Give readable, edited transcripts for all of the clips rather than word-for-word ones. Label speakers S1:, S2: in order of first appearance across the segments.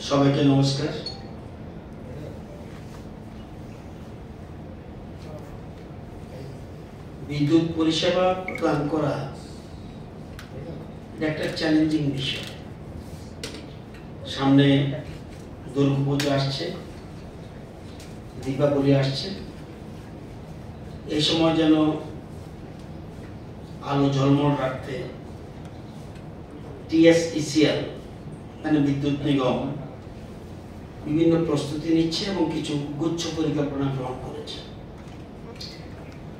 S1: সবাইকে নমস্কার। বিদ্যুৎ পরিষেবা প্রদান করা একটা চ্যালেঞ্জিং বিষয়। সামনে দুর্গাপূজা আসছে, দীপাবলি আসছে। এই সময় যেন আলো ঝলমল রাখতে TSECL মানে বিদ্যুৎ নিগম বিভিন্ন প্রস্তুতি নিচ্ছে এবং কিছু গুচ্ছ পরিকল্পনা গ্রহণ করেছে,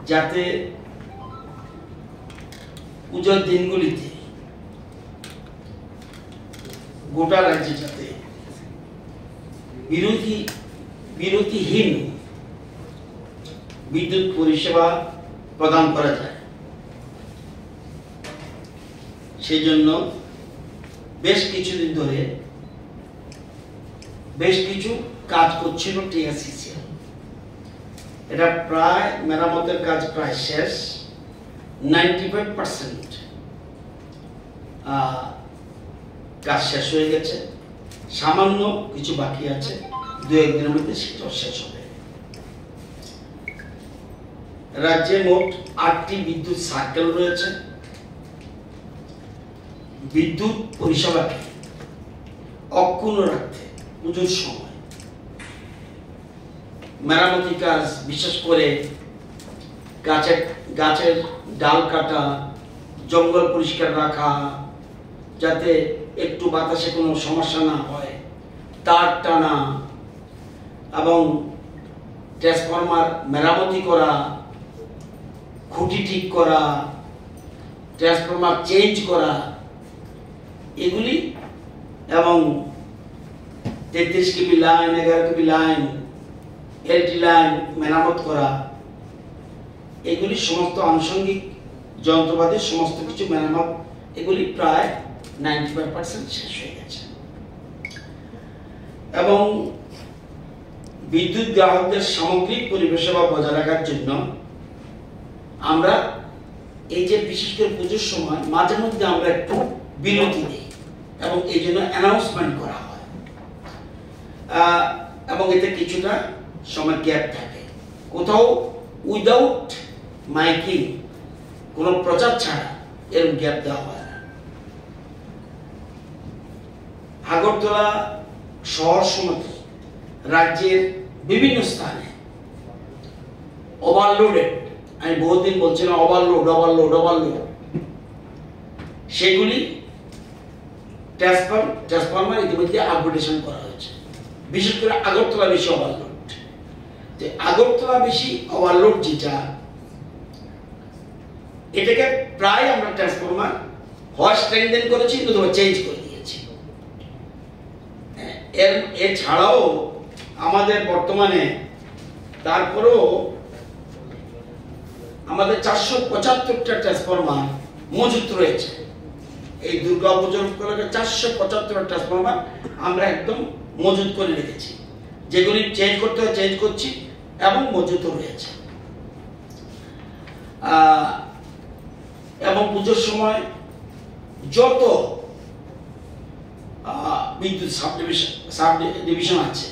S1: যাতে পূজার দিনগুলিতে গোটা রাজ্যে যাতে বিরতিহীন বিদ্যুৎ পরিষেবা প্রদান করা যায়। সেই জন্য বেশ কিছুদিন ধরে বেশ কিছু কাজ করছিল TSECL। এটা প্রায় মেরামতের কাজ প্রায় শেষ, 95% কাজ শেষ হয়ে গেছে। সামান্য কিছু বাকি আছে, 2-1 দিনের মধ্যে সেটাও শেষ হবে। রাজ্যে মোট 8টি বিদ্যুৎ সার্কেল রয়েছে। বিদ্যুৎ পরিষেবাকে অক্ষুণ্ণ রাখতে পুজোর সময় মেরামতি কাজ, বিশেষ করে গাছের ডাল কাটা, জঙ্গল পরিষ্কার রাখা, যাতে একটু বাতাসে কোনো সমস্যা না হয়, তার টানা এবং ট্রান্সফরমার মেরামতি করা, খুঁটি ঠিক করা, ট্রান্সফরমার চেঞ্জ করা, এগুলি এবং 33 কেবি লাইন, 11 কেবি লাইন, LT লাইন মেরামত করা, এগুলি সমস্ত আনুষঙ্গিক যন্ত্রপাতি সমস্ত কিছু মেরামত, এগুলি প্রায় 95% শেষ হয়ে গেছে। এবং বিদ্যুৎ গ্রাহকদের সামগ্রিক পরিষেবা বজায় রাখার জন্য আমরা এই যে বিশেষ করে পুজোর সময় মাঝে মধ্যে আমরা একটু বিরতি দিই এবং এই জন্য অ্যানাউন্সমেন্ট করা হয় এবং এতে কিছুটা সময় গ্যাপ থাকে। কোথাও উইদাউট মাইকিং, কোনো প্রচার ছাড়া এরকম গ্যাপ দেওয়া হয় না। আগরতলা শহর সমেত রাজ্যের বিভিন্ন স্থানে ওভারলোডেড, আমি বহুদিন বলছিলাম ওভারলোড, সেগুলি ট্রান্সফরমার ইতিমধ্যে আপগ্রেডেশন করা হয়েছে। বিশেষ করে আগরতলা বেশি ওভারলোড। আগরতলা বেশি ওভারলোড যেটা, এটাকে প্রায় আমরা ট্রান্সফরমার হয় স্ট্রেংথেন করেছি অথবা চেঞ্জ করে দিয়েছি। এছাড়াও আমাদের বর্তমানে তারপরেও আমাদের 475টা ট্রান্সফরমার মজুত রয়েছে। এই দুর্গা পুজোর উপলক্ষে 475টা ট্রান্সফরমার আমরা একদম মজুত করে রেখেছি, যেগুলি চেঞ্জ করতে হয় চেঞ্জ করছি এবং মজুত রয়েছে। এবং পুজোর সময় যত বিদ্যুৎ সাব ডিভিশন আছে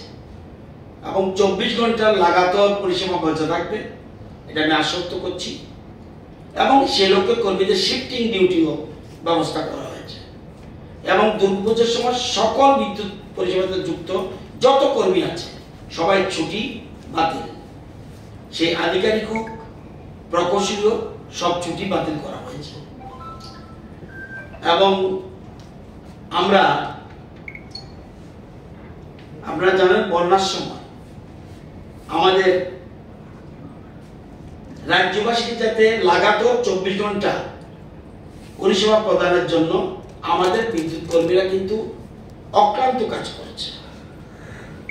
S1: এবং 24 ঘন্টার লাগাতার পরিষেবা বজায় থাকবে, এটা আমি আশ্বস্ত করছি। এবং সে লক্ষ্যে কর্মীদের শিফটিং ডিউটিও ব্যবস্থা করা হয়েছে। এবং দুর্গাপুজোর সময় সকল বিদ্যুৎ পরিষেবাতে যুক্ত যত কর্মী আছে সবাই ছুটি বাতিল, সেই আধিকারিক হোক, প্রকৌশলী হোক, সব ছুটি বাতিল করা হয়েছে। এবং আপনারা জানেন বন্যার সময় আমাদের রাজ্যবাসীকে যাতে লাগাতার 24 ঘন্টা পরিষেবা প্রদানের জন্য আমাদের বিদ্যুৎ কর্মীরা কিন্তু অক্লান্ত কাজ করেছে।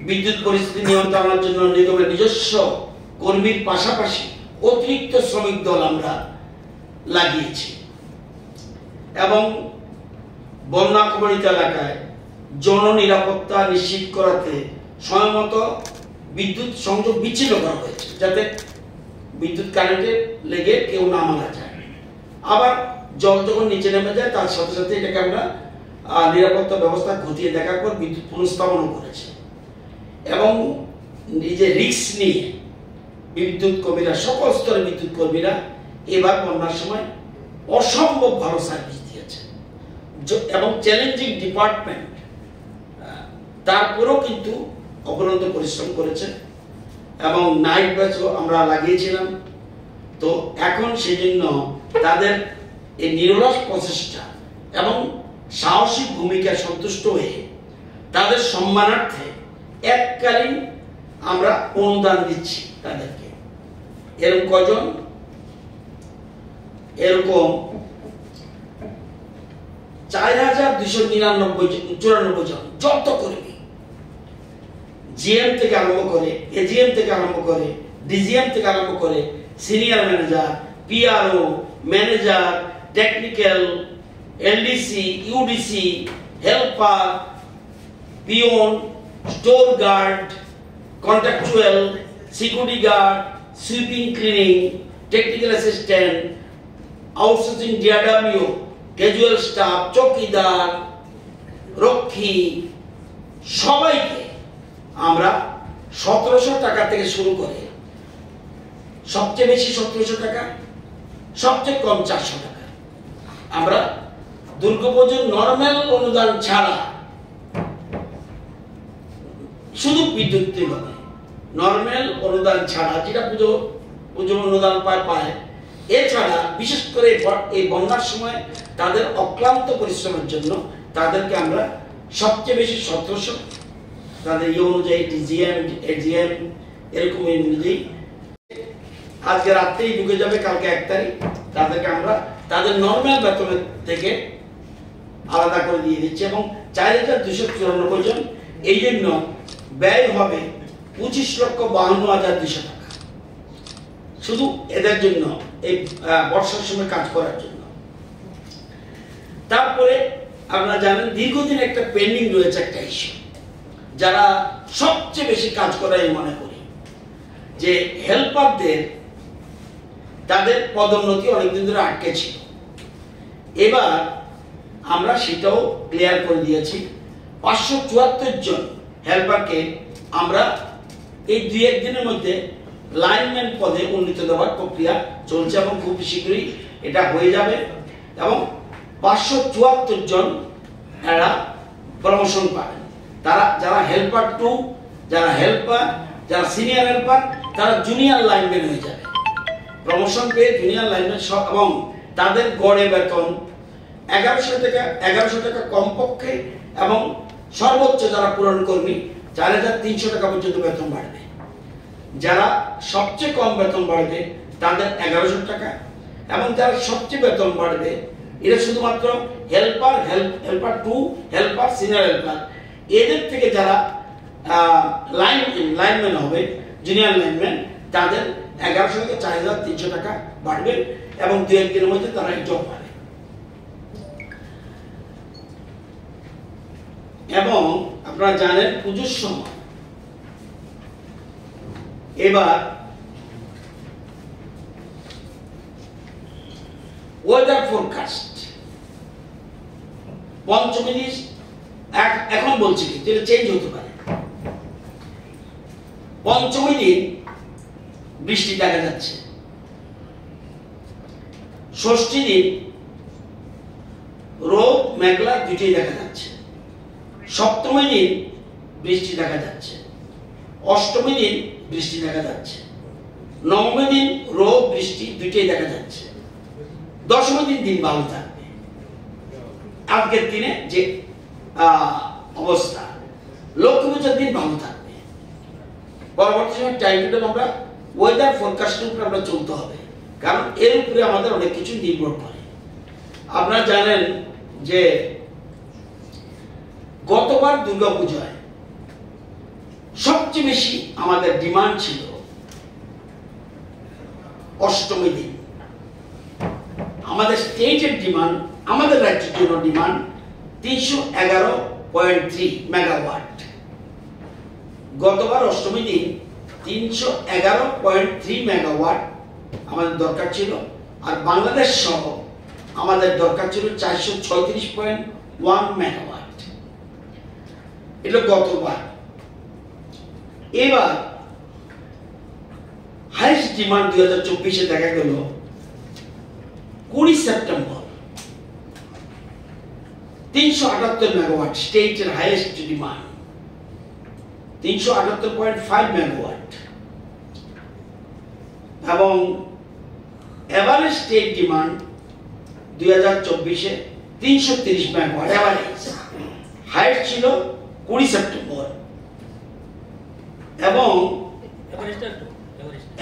S1: বিদ্যুৎ পরিস্থিতি নিয়ন্ত্রণের জন্য নিগমের নিজস্ব কর্মীর পাশাপাশি অতিরিক্ত শ্রমিক দল আমরা লাগিয়েছি এবং বন্যা কবলিত এলাকায় জননিরাপত্তা নিশ্চিত করাতে সময়মতো বিদ্যুৎ সংযোগ বিচ্ছিন্ন করা হয়েছে, যাতে বিদ্যুৎ কারেন্টে লেগে কেউ না মারা যায়। আবার জল যখন নিচে নেমে যায় তার সাথে সাথে এটাকে আমরা নিরাপত্তা ব্যবস্থা খতিয়ে দেখার পর বিদ্যুৎ পুনঃস্থাপন করেছে এবং নিজে রিস্ক নিয়ে বিদ্যুৎ কর্মীরা, সকল স্তরের বিদ্যুৎ কর্মীরা এবার বন্যার সময় অসম্ভব ভালো সার্ভিস দিয়েছে এবং চ্যালেঞ্জিং ডিপার্টমেন্ট, তারপরেও কিন্তু অপরন্ত পরিশ্রম করেছে এবং নাইট ব্যাচও আমরা লাগিয়েছিলাম। তো এখন সেজন্য তাদের এই নিরলস প্রচেষ্টা এবং সাহসিক ভূমিকা সন্তুষ্ট হয়ে তাদের সম্মানার্থে এককালীন আমরা অনুদান দিচ্ছি তাদেরকে। এরকম কজন? এরকম 4294 জন, যত কর্মী, জিএম থেকে আরম্ভ করে, এজিএম থেকে আরম্ভ করে, ডিজিএম থেকে আরম্ভ করে, senior manager, PRO, manager, technical, LDC, UDC, helper, peon, store guard, contractual, security guard, sweeping, cleaning, technical assistant, outsourcing DRW, casual staff, চৌকিদার, রক্ষী, সবাইকে আমরা 1700 টাকা থেকে শুরু করে, সবচেয়ে বেশি 1700 টাকা, সবচেয়ে কম 400 টাকা আমরা দুর্গাপুজোর নরমাল অনুদান ছাড়া, শুধু বিদ্যুৎ নিগমে নরমাল অনুদান ছাড়া, যেটা পুজো অনুদান পায়, এছাড়া বিশেষ করে এই বন্যার সময় তাদের অক্লান্ত পরিশ্রমের জন্য তাদেরকে আমরা সবচেয়ে বেশি 1700, তাদের ইয়ে অনুযায়ী ডিজিএম, এজিএম, এরকম অনুযায়ী আজকে রাত্রেই ঢুকে যাবে, কালকে 1 তারিখ তাদেরকে আমরা তাদের নরমাল বেতনের থেকে আলাদা করে দিয়ে দিচ্ছি এবং 4294 জন। এই জন্য ব্যয় হবে 25,52,200 টাকা শুধু এদের জন্য, এই বর্ষার সময় কাজ করার জন্য। তারপরে আপনারা জানেন দীর্ঘদিন একটা পেন্ডিং রয়েছে একটা ইস্যু, যারা সবচেয়ে বেশি কাজ করে আমি মনে করি যে হেল্পারদের, তাদের পদোন্নতি অনেকদিন ধরে আটকে ছিল। এবার আমরা সেটাও ক্লিয়ার করে দিয়েছি। 574 জন হেল্পারকে আমরা এই 2-1 দিনের মধ্যে লাইনম্যান পদে উন্নীত দেওয়ার প্রক্রিয়া চলছে এবং খুব শীঘ্রই এটা হয়ে যাবে এবং 574 জন এরা প্রমোশন পাবেন। তারা যারা হেল্পার 2, যারা হেল্পার, যারা সিনিয়র হেল্পার, তারা জুনিয়র লাইনম্যান হয়ে যাবে, প্রমোশন পেয়ে জুনিয়র লাইনম্যান সব, এবং তাদের গড়ে বেতন 1100 টাকা কমপক্ষে এবং সর্বোচ্চ যারা পূরণ কর্মী 4300 টাকা পর্যন্ত বেতন বাড়বে। যারা সবচেয়ে কম বেতন বাড়বে তাদের 1100 টাকা এবং যারা সবচেয়ে বেতন বাড়বে এটা শুধুমাত্র হেল্পার 2, হেল্পার, সিনিয়র হেল্পার, এদের থেকে যারা লাইনম্যান হবে, জুনিয়র লাইনম্যান, তাদের 1100 থেকে 4300 টাকা বাড়বে এবং 2-1 দিনের মধ্যে তারা এই জব পাবে। এবং আপনারা জানেন পুজোর সময় এবার ওয়েদার ফোরকাস্ট পঞ্চমী দিন, এখন বলছি কিন্তু এটা চেঞ্জ হতে পারে। পঞ্চমী দিন বৃষ্টি দেখা যাচ্ছে, ষষ্ঠী দিন রোদ মেঘলা দুটোই দেখা যাচ্ছে, সপ্তমী দিন বৃষ্টি দেখা যাচ্ছে, অষ্টমী দিন বৃষ্টি দেখা যাচ্ছে, নবমী দিন রোদ বৃষ্টি দুটোই দেখা যাচ্ছে, দশমী দিন ভালো থাকবে। আজকের দিনে যে অবস্থা, লক্ষ্মী পূজার দিন ভালো থাকবে। পরবর্তী সময় টাইম টেবিল আমরা ওয়েদার ফোরকাস্টের উপরে আমরা চলতে হবে, কারণ এর উপরে আমাদের অনেক কিছু নির্ভর করে। আপনারা জানেন যে গতবার দুর্গাপূজায় সবচেয়ে বেশি আমাদের ডিমান্ড ছিল অষ্টমী দিন। আমাদের স্টেটের ডিমান্ড, আমাদের রাজ্যের জন্য ডিমান্ড 311.3 মেগাওয়াট। গতবার অষ্টমী দিন 311.3 মেগাওয়াট আমাদের দরকার ছিল, আর বাংলাদেশ সহ আমাদের দরকার ছিল 436.1 মেগাওয়াট। এটা গতবার। এবার হাইয়েস্ট ডিমান্ড 2024-এ দেখা গেল 20 সেপ্টেম্বর 378 মেগাওয়াট, স্টেটের হাইয়েস্ট ডিমান্ড 378.5 মেগাওয়াট, এবং এভারেজ স্টেট ডিমান্ড 2024-এ 330 মেগাওয়াট এভারেজ। হাইয়েস্ট ছিল 20 সেপ্টেম্বর, এবং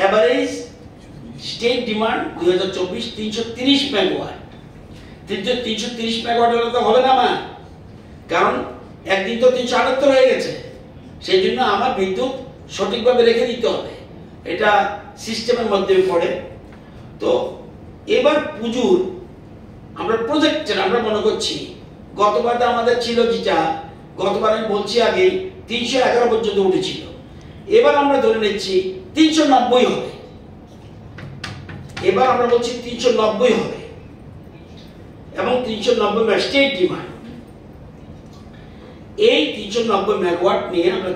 S1: average state demand 2024 330 megawatt. 330 megawatt হলে তো হবে না আমার, কারণ একদিন তো 378 হয়ে গেছে, সেই জন্য আমার বিদ্যুৎ সঠিকভাবে রেখে দিতে হবে, এটা সিস্টেমের মধ্যে পড়ে। তো এবার পুজোর আমরা প্রজেক্টের আমরা মনে করছি, গতবার আমাদের ছিল যেটা, গতবার আমি বলছি আগে 311 পর্যন্ত উঠেছিল, এবার আমরা ধরে নিচ্ছি 390 হবে। এবার আমরা বলছি 390 হবে, এবং 390 স্টেট ডিমান্ড। এই 390 মেগাওয়াট নিয়ে আমরা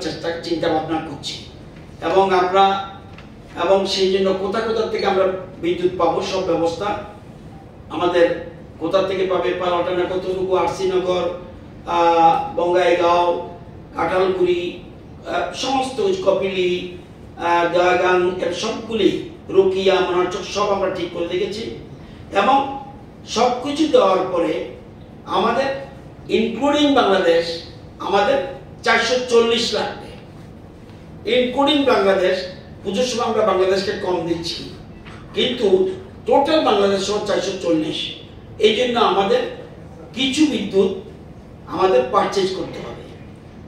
S1: চিন্তা ভাবনা করছি, এবং আমরা সেই জন্য কোথা থেকে আমরা বিদ্যুৎ পাবো সব ব্যবস্থা আমাদের কোথা থেকে পাবে, পালাটানা কতটুকু, আরসিনগর, বঙ্গাইগাঁও, কাঁঠালগুড়ি, সমস্ত কপিলি, দয়াগাং, এর সবগুলি, রুকিয়া, মনারচক সব আমরা ঠিক করে দেখেছি। এবং সবকিছু দেওয়ার পরে আমাদের ইনক্লুডিং বাংলাদেশ আমাদের 440 লাগবে, ইনক্লুডিং বাংলাদেশ। পুজোর সময় আমরা বাংলাদেশকে কম দিচ্ছি, কিন্তু টোটাল বাংলাদেশ সহ 440। এই জন্য আমাদের কিছু বিদ্যুৎ আমাদের পারচেজ করতে হবে।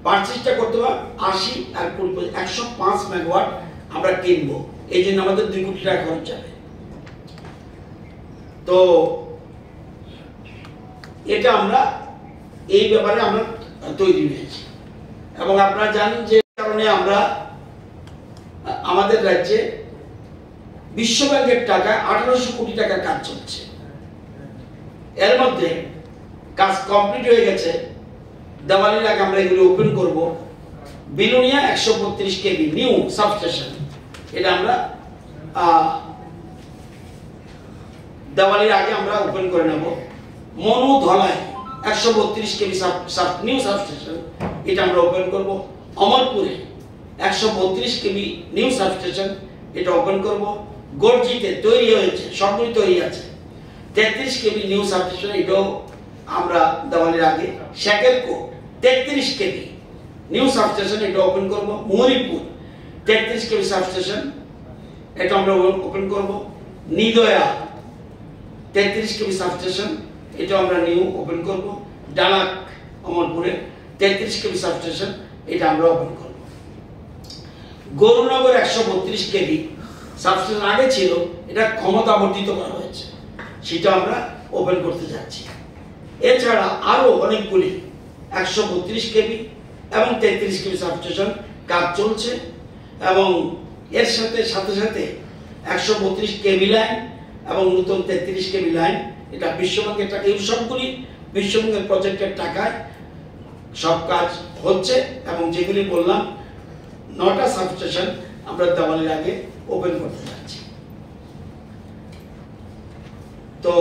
S1: পারচেজটা করতে হবে 80 আর 105 মেগাওয়াট আমরা কিনবো, এই জন্য আমাদের 2 কোটি টাকা খরচ যাবে। তো এটা আমরা এই ব্যাপারে আমরা তৈরি হয়েছি, এবং আপনারা জানেন যে কারণে আমরা আমাদের রাজ্যে বিশ্ব ব্যাংকের টাকা 1800 কোটি টাকার কাজ চলছে। এর মধ্যে কাজ কমপ্লিট হয়ে গেছে, দেওয়ালির আগে আমরা এগুলো ওপেন করব। বিলোনিয়া 132 কেভি নিউ সাবস্টেশন, এটা আমরা দেওয়ালির আগে আমরা ওপেন করে নেব। Manu Dhalai 132 KV new substation, এটা আমরা ওপেন করব। অমরপুরে 132 কেভি নিউ সাবস্টেশন, এটা ওপেন করব। গর্জিতে তৈরি হয়েছে, সবগুলি তৈরি আছে 33 কেভি নিউ সাবস্টেশন, এটাও আমরা দেওয়ালির আগে। শেকেরকো 33 কেভি নিউ সাবস্টেশন, এটা ওপেন করব। মহরিপুর 33 কেভি সাবস্টেশন, এটা আমরা ওপেন করব। নিদয়া 33 কেভি সাবস্টেশন, এটা আমরা নিউ ওপেন করব। ডালাক অমরপুরে 33 কেভি সাবস্টেশন, এটা আমরা ওপেন করব। গরুনগর 132 কেভি সাবস্টেশন আগে ছিল, এটা ক্ষমতা বর্ধিত করা হয়েছে, সেটা আমরা ওপেন করতে যাচ্ছি। এছাড়া আরো অনেকগুলি 132 কেভি এবং 33 কেভি সাবস্টেশন কাজ চলছে, এবং এর সাথে 132 কেভি লাইন এবং নতুন 33 কেভি লাইন, এটা বিশ্বব্যাংকের টাকা, এই সবগুলি বিশ্বব্যাংকের প্রজেক্টের টাকায় সব কাজ হচ্ছে। এবং যেগুলি বললাম 9টা সাবস্টেশন আমরা দেওয়ালির আগে ওপেন করতে যাচ্ছি। তো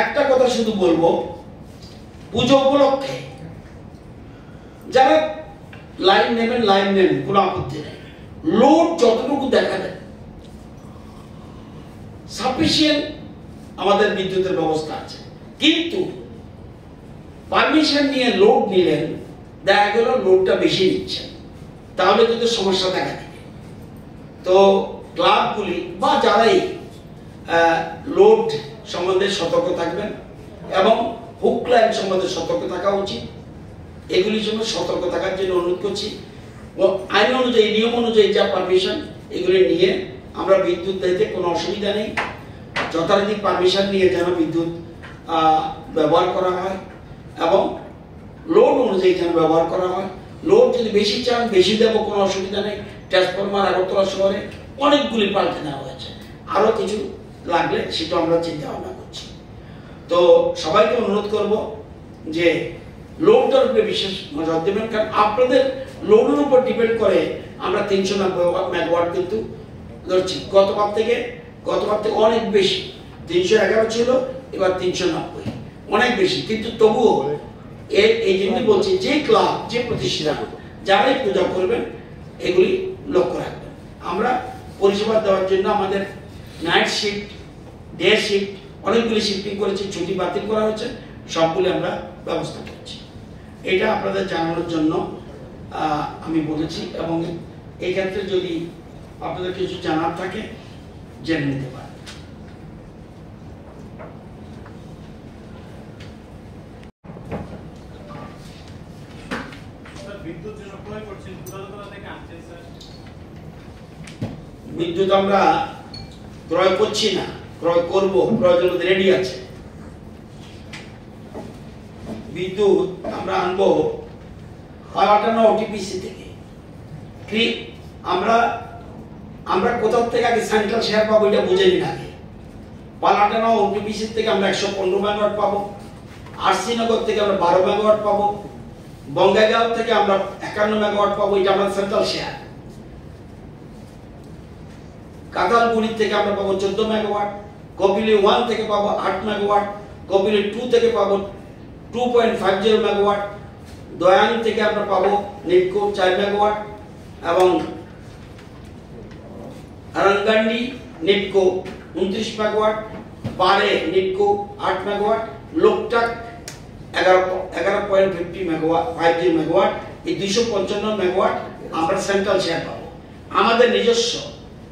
S1: একটা কথা শুধু বলবো, পুজো উপলক্ষে যারা লাইন নেবেন লাইন নেন, কোনো আপত্তি নেই। লোড যতটুকু দেখাবেন সাফিসিয়েন্ট আমাদের বিদ্যুতের ব্যবস্থা আছে, কিন্তু পারমিশন নিয়ে লোড নিলেন, দেখা গেল লোডটা বেশি নিচ্ছেন, তাহলে কিন্তু সমস্যা দেখা দিবে। তো ক্লাবগুলি বা যারাই লোড সম্বন্ধে সতর্ক থাকবেন, এবং হুক লাইন সম্বন্ধে সতর্ক থাকা উচিত। এগুলির জন্য সতর্ক থাকার জন্য অনুরোধ করছি। আইন অনুযায়ী, নিয়ম অনুযায়ী যা পারমিশন, এগুলি নিয়ে আমরা বিদ্যুৎ দিতে কোনো অসুবিধা নেই। যথারীতি পারমিশন নিয়ে যেন বিদ্যুৎ ব্যবহার করা হয়, এবং লোড অনুযায়ী যেন ব্যবহার করা হয়। লোড যদি বেশি চান বেশি দেবো, কোনো অসুবিধা নেই। ট্রান্সফরমার আগরতলা শহরে অনেকগুলি পাল্টে নেওয়া হয়েছে, আরো কিছু লাগলে সেটা আমরা চিন্তা ভাবনা করছি। তো সবাইকে অনুরোধ করব যে লোডটার উপরে বিশেষ নজর দেবেন, কারণ আপনাদের লোডের উপর ডিপেন্ড করে আমরা 390 মেগাওয়াট কিন্তু ধরছি। গতবার থেকে অনেক বেশি, 311 ছিল, এবার 390, অনেক বেশি। কিন্তু তবুও এই জন্য বলছি যে ক্লাব, যে প্রতিষ্ঠান, যারাই পূজা করবেন এগুলি লক্ষ্য রাখবেন। আমরা পরিষেবা দেওয়ার জন্য আমাদের নাইট শিফট, ডে শিফট অনেকগুলি শিফটিং করেছি, ছুটি বাতিল করা হয়েছে, সবগুলি আমরা ব্যবস্থা করছি। এটা আপনাদের জানানোর জন্য আমি বলেছি, এবং এই ক্ষেত্রে যদি আপনাদের কিছু জানার থাকে জেনে নিতে পারেন। বিদ্যুৎ আমরা ক্রয় করছি না, ক্রয় করব, প্রয়োজন রেডি আছে। বিদ্যুৎ আমরা আনবো পালাটানো ওটিপিসি থেকে। আমরা কোথাও থেকে আগে সেন্ট্রাল শেয়ার পাবো এটা বুঝে নিন আগে। পালাটানো ওটিপিসি থেকে আমরা 115 মেগাওয়াট পাবো, আরসি নগর থেকে আমরা 12 মেগাওয়াট পাবো, বঙ্গাইগাঁও থেকে আমরা 51 মেগাওয়াট পাবো, এটা আমরা সেন্ট্রাল শেয়ার। কাতালগুড়ি থেকে আমরা পাবো 14 মেগাওয়াট, কপিলি 1 থেকে পাবো 8 মেগাওয়াট, কপিলি 2 থেকে পাবো 2.50 মেগাওয়াট, দয়ান থেকে আমরা পাবো নিটকো 4 মেগাওয়াট, এবং আরাঙ্গান্ডি নিটকো 29 মেগাওয়াট, পারে নিটকো 8 মেগাওয়াট, লোকটাক 11.50 মেগাওয়াট। এই 255 মেগাওয়াট আমরা সেন্ট্রাল শেয়ার পাবো। আমাদের নিজস্ব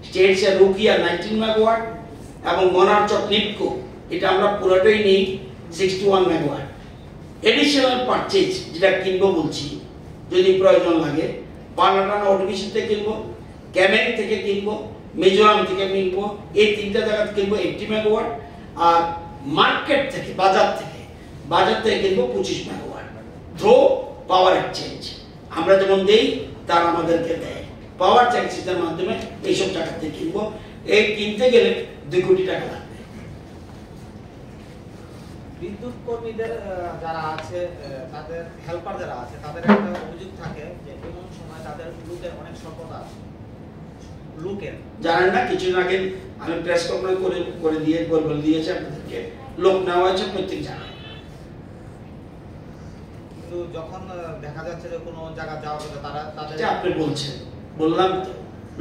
S1: স্টেট শেয়ার রুকিয়া 19 মেগাওয়াট এবং মনারচক নিটকো এটা আমরা পুরোটাই নিই 61 মেগাওয়াট। এডিশনাল পারচেজ যেটা কিনবো বলছি, যদি প্রয়োজন লাগে পালাটানা ওটিপিসি থেকে কিনবো, ক্যামেং থেকে কিনবো, মিজোরাম থেকে কিনবো, এই তিনটা জায়গা কিনবো 80 মেগাওয়াট, আর মার্কেট থেকে বাজার থেকে কিনবো 25 মেগাওয়াট। থ্রো পাওয়ার এক্সচেঞ্জ আমরা যেমন দেই তার আমাদেরকে দেয়, পাওয়ার এক্সচেঞ্জের মাধ্যমে এইসব জায়গা থেকে কিনবো। এই কিনতে গেলে 2 কোটি টাকা লাগবে।
S2: বিদ্যুৎ কর্মীদের যারা আছে, তাদের হেল্পার যারা আছে, তাদের একটা অভিযোগ থাকে যে এমন সময় তাদের লোকের অনেক স্বল্পতা আছে। লোকের
S1: জানেন না, কিছুদিন আগে আমি প্রেস কনফারেন্স করে দিয়েছি আপনাদেরকে, লোক নেওয়া হয়েছে প্রত্যেক জায়গায়।
S2: কিন্তু যখন দেখা যাচ্ছে যে কোনো জায়গা যাওয়া হলে তাদের
S1: আপনি বলছেন, বললাম তো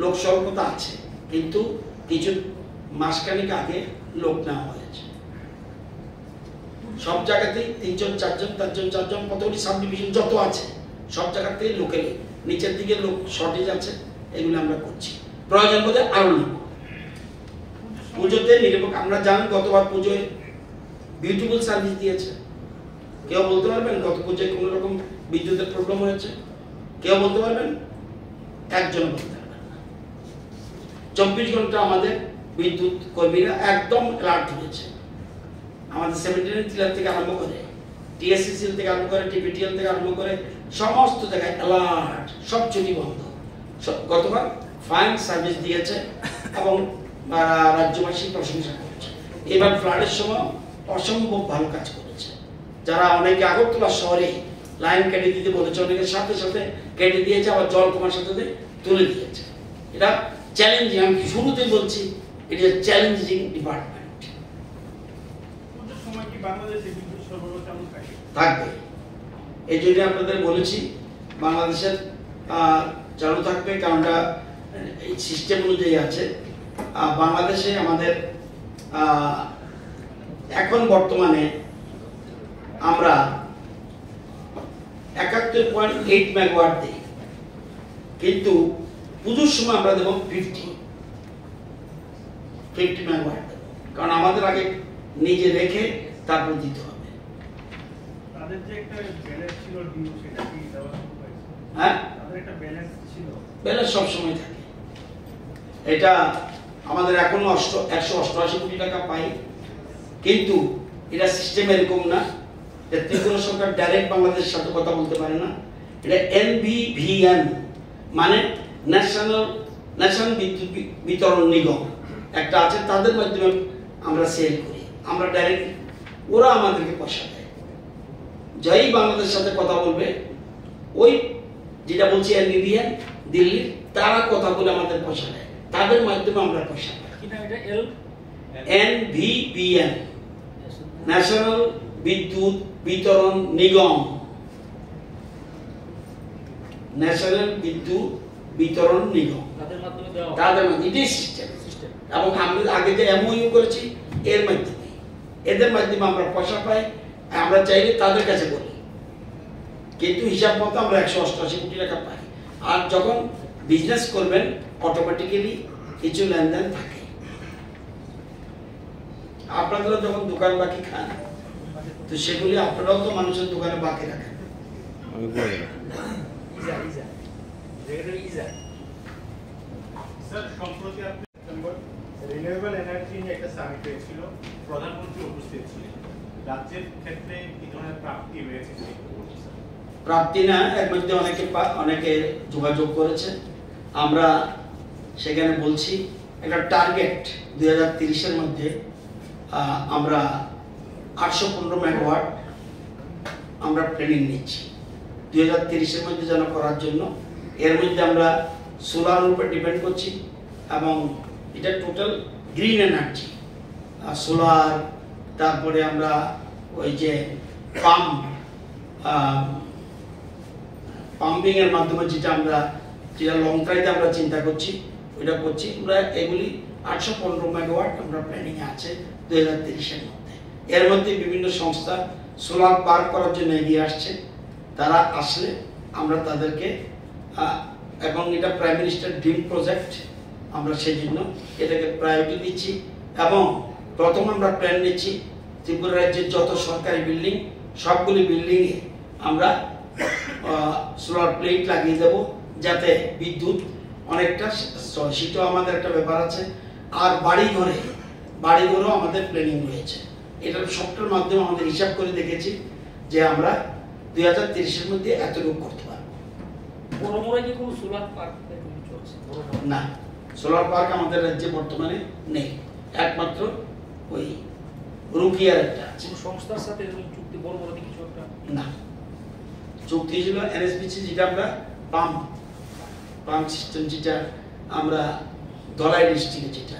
S1: লোক স্বল্পতা আছে, কিন্তু কিছু মাসখানেক আগে লোক নেওয়া হয়েছে। সব জায়গাতেই 3 জন 4 জন 5 জন 4 জন কতগুলি সাব ডিভিশন যত আছে সব জায়গাতেই লোকের নিচের দিকে লোক শর্টেজ আছে, এগুলো আমরা করছি। প্রয়োজন বোধে আরো নেব। পুজোতে নিরপেক্ষ, আমরা জানেন গতবার পুজোয় বিউটিফুল সার্ভিস দিয়েছে। কেউ বলতে পারবেন গত পুজোয় কোনো রকম বিদ্যুতের প্রবলেম হয়েছে? কেউ বলতে পারবেন? একজন বলতে পারবেন না। 24 ঘন্টা আমাদের বিদ্যুৎ কর্মীরা একদম অ্যালার্ট হয়েছে। আমাদের 17 টিলার থেকে আরম্ভ করে, টিএসসিসিএল থেকে আরম্ভ করে, টিপিটিএল থেকে আরম্ভ করে সমস্ত জায়গায় অ্যালার্ট, সব ছুটি বন্ধ। গতবার ফাইন সার্ভিস দিয়েছে এবং রাজ্যবাসী প্রশংসা করেছে। এবার ফ্লাডের সময় অসম্ভব ভালো কাজ করেছে। যারা অনেকে আগরতলা শহরে লাইন কেটে দিতে বলেছে, অনেকের সাথে সাথে কেটে দিয়েছে, আবার জল কমার সাথে তুলে দিয়েছে। এটা চ্যালেঞ্জিং, আমি শুরুতেই বলছি ইট ইজ চ্যালেঞ্জিং ডিপার্টমেন্ট। থাকবে, এই জন্য আপনাদের বলেছি বাংলাদেশের চালু থাকবে, কারণটা এই সিস্টেম অনুযায়ী আছে। বাংলাদেশে আমাদের এখন বর্তমানে আমরা 71.8 মেগাওয়াট দিই, কিন্তু পুজোর সময় আমরা দেবো 50 মেগাওয়াট দেবো, কারণ আমাদের আগে নিজে রেখে তারপর দিতে হবে।
S3: তাদের যে একটা ব্যালেন্স ছিল ডিউ, সেটা কি দেওয়া শুরু হয়েছে?
S1: হ্যাঁ,
S3: তাদের একটা ব্যালেন্স ছিল,
S1: ব্যালেন্স সব সময় থাকে। এটা আমাদের এখনো 188 কোটি টাকা পাই, কিন্তু এটা সিস্টেম এরকম না। ত্রিপুরা সরকার ডাইরেক্ট বাংলাদেশের সাথে কথা বলতে পারে না। এটা NBVN মানে ন্যাশনাল বিদ্যুৎ বিতরণ নিগম একটা আছে, তাদের মাধ্যমে আমরা সেল করি। আমরা ডাইরেক্ট, ওরা আমাদেরকে পয়সা দেয়। যাই বাংলাদেশের সাথে কথা বলবে, ওই যেটা বলছি এনবিবিএন দিল্লির, তারা কথা বলে আমাদের পয়সা দেয়, তাদের মাধ্যমে আমরা পয়সা পাই। এনভিবিএন, ন্যাশনাল বিদ্যুৎ বিতরণ নিগম, ন্যাশনাল বিদ্যুৎ বিতরণ নিগম, তাদের মাধ্যমে এটাই সিস্টেম। এবং আমরা আগে যে এমওইউ করেছি এর মাধ্যমে, এদের মাধ্যমে আমরা পয়সা পাই। আমরা চাইলে তাদের কাছে বলি, কিন্তু হিসাব মতো আমরা 188 কোটি টাকা পাই। আর যখন বিজনেস করবেন অটোমেটিক্যালি কিছু লেনদেন থাকে। আপনারা যখন দোকান বাকি খান, তো সেগুলি আপনারাও তো মানুষের দোকানে বাকি রাখেন।
S4: স্যার, সম্প্রতি আপনি রিনিউয়েবল এনার্জি নিয়ে একটা সামিট হয়েছিল, প্রধানমন্ত্রী উপস্থিত ছিলেন। রাজ্যের ক্ষেত্রে কি ধরনের প্রাপ্তি হয়েছে?
S1: প্রাপ্তি না, এর মধ্যে অনেকে যোগাযোগ করেছে। আমরা সেখানে বলছি একটা টার্গেট 2030-এর মধ্যে আমরা 815 মেগাওয়াট আমরা প্ল্যানিং নিচ্ছি 2030-এর মধ্যে যেন করার জন্য। এর মধ্যে আমরা সোলার উপর ডিপেন্ড করছি, এবং এটা টোটাল গ্রিন এনার্জি, সোলার, তারপরে আমরা ওই যে পাম্পিং এর মাধ্যমে যেটা লং টাইমে আমরা চিন্তা করছি, ওইটা করছি আমরা। এগুলি 815 মেগাওয়াট আমরা প্ল্যানিং এ আছে 2030-এর মধ্যে। এর মধ্যে বিভিন্ন সংস্থা সোলার পার্ক করার জন্য এগিয়ে আসছে। তারা আসলে আমরা তাদেরকে, এবং এটা প্রাইম মিনিস্টার ড্রিম প্রজেক্ট, আমরা সেই জন্য এটাকে প্রায়োরিটি দিচ্ছি। এবং প্রথম আমরা প্ল্যান নিচ্ছি ত্রিপুরা রাজ্যের যত সরকারি বিল্ডিং, সবগুলি বিল্ডিংয়ে আমরা সোলার প্লেট লাগিয়ে দেব, যাতে বিদ্যুৎ অনেকটা, সেটাও আমাদের একটা ব্যাপার আছে। আর বাড়িঘরেও আমাদের প্ল্যানিং রয়েছে। এটার সবটার মাধ্যমে আমাদের হিসাব করে দেখেছি যে আমরা 2030-এর মধ্যে এতটুকু করতে পারবো। না, সোলার পার্ক আমাদের রাজ্যে বর্তমানে নেই, একমাত্র ওই রুকিয়ার একটা আছে।
S2: সংস্থার সাথে চুক্তি বড় কিছু একটা
S1: না, চুক্তি ছিল এনএসপিসি, যেটা আমরা পাম্প সিস্টেম, যেটা আমরা ধলাই ডিস্ট্রিক্টে যেটা